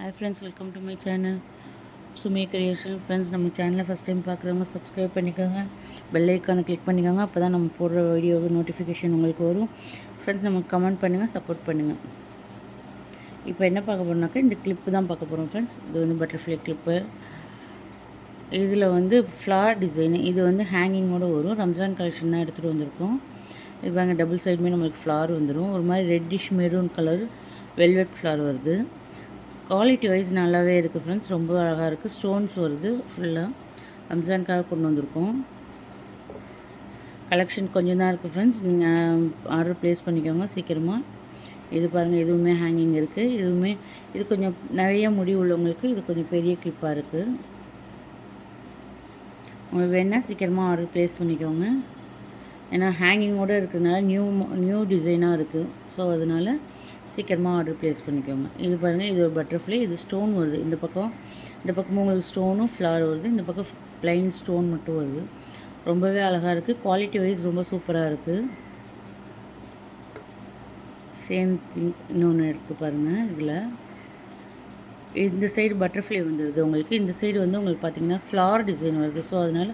Hi friends, welcome to my channel Sumi Creation. Friends, நம்ம சேனலை first time பார்க்குறவங்க subscribe பண்ணிக்கோங்க, பெல் ஐக்கானை கிளிக் பண்ணிக்கோங்க. அப்போ தான் நம்ம போடுற வீடியோ நோட்டிஃபிகேஷன் உங்களுக்கு வரும். ஃப்ரெண்ட்ஸ், நமக்கு கமெண்ட் பண்ணுங்கள், சப்போர்ட் பண்ணுங்கள். இப்போ என்ன பார்க்க போகிறோம்னாக்கா இந்த கிளிப்பு தான் பார்க்க போகிறோம் ஃப்ரெண்ட்ஸ். இது வந்து பட்டர்ஃப்ளை கிளிப்பு. இதில் வந்து ஃப்ளார் டிசைனு, இது வந்து ஹேங்கிங்கோடு வரும். ரம்ஜான் கலெக்ஷன் தான் எடுத்துகிட்டு வந்திருக்கோம். இது பாருங்க, டபுள் சைடுமே நம்மளுக்கு ஃப்ளார் வந்துடும். ஒரு மாதிரி reddish maroon colour velvet flare வருது. குவாலிட்டி வைஸ் நல்லாவே இருக்குது ஃப்ரெண்ட்ஸ், ரொம்ப அழகாக இருக்குது. ஸ்டோன்ஸ் வருது ஃபுல்லாக. ரம்ஜானுக்காக கொண்டு வந்திருக்கோம். கலெக்ஷன் கொஞ்சம் தான் இருக்குது ஃப்ரெண்ட்ஸ், நீங்கள் ஆர்டர் ப்ளேஸ் பண்ணிக்கோங்க சீக்கிரமாக. இது பாருங்கள், இதுவுமே ஹேங்கிங் இருக்குது. இது கொஞ்சம் நிறைய முடி உள்ளவங்களுக்கு இது கொஞ்சம் பெரிய கிளிப்பாக இருக்குது. உங்களுக்கு வேணால் சீக்கிரமாக ஆர்டர் ப்ளேஸ் பண்ணிக்கோங்க. ஏன்னா ஹேங்கிங்கோடு இருக்கிறதுனால நியூ டிசைனாக இருக்குது. ஸோ அதனால் சீக்கிரமாக ஆர்டர் ப்ளேஸ் பண்ணிக்கோங்க. இது பாருங்கள், இது ஒரு பட்டர்ஃப்ளை. இது ஸ்டோன் வருது. இந்த பக்கமும் உங்களுக்கு ஸ்டோனும் ஃப்ளார் வருது. இந்த பக்கம் ப்ளைன் ஸ்டோன் மட்டும் வருது. ரொம்பவே அழகாக இருக்குது. குவாலிட்டி வைஸ் ரொம்ப சூப்பராக இருக்குது. சேம் திங் இன்னொன்று இருக்குது பாருங்கள். இதில் இந்த சைடு பட்டர்ஃப்ளை வந்துடுது உங்களுக்கு. இந்த சைடு வந்து உங்களுக்கு பார்த்திங்கன்னா ஃப்ளார் டிசைன் வருது. ஸோ அதனால்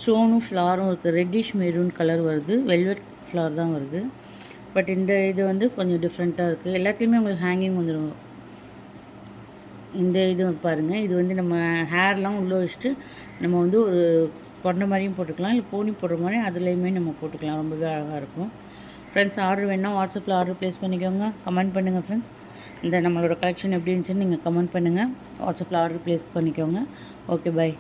ஸ்டோனும் ஃப்ளாரும் இருக்குது. ரெட்டிஷ் மெரூன் கலர் வருது. வெல்வெட் ஃப்ளார் தான் வருது. பட் இந்த இது வந்து கொஞ்சம் டிஃப்ரெண்ட்டாக இருக்குது. எல்லாத்துலேயுமே உங்களுக்கு ஹேங்கிங் வந்துடும். இந்த இது பாருங்கள், இது வந்து நம்ம ஹேர்லாம் உள்ளே வச்சுட்டு நம்ம வந்து ஒரு கொண்ட மாதிரியும் போட்டுக்கலாம், இல்லை போனி போடுற மாதிரி அதுலேயுமே நம்ம போட்டுக்கலாம். ரொம்பவே அழகாக இருக்கும். ஃப்ரெண்ட்ஸ், ஆர்டர் வேணால் வாட்ஸ்அப்பில் ஆர்டர் ப்ளேஸ் பண்ணிக்கோங்க. கமெண்ட் பண்ணுங்கள் ஃப்ரெண்ட்ஸ். இந்த நம்மளோட கலெக்ஷன் எப்படி இருந்துச்சுன்னு நீங்கள் கமெண்ட் பண்ணுங்கள். வாட்ஸ்அப்பில் ஆர்டர் ப்ளேஸ் பண்ணிக்கோங்க. Okay, by.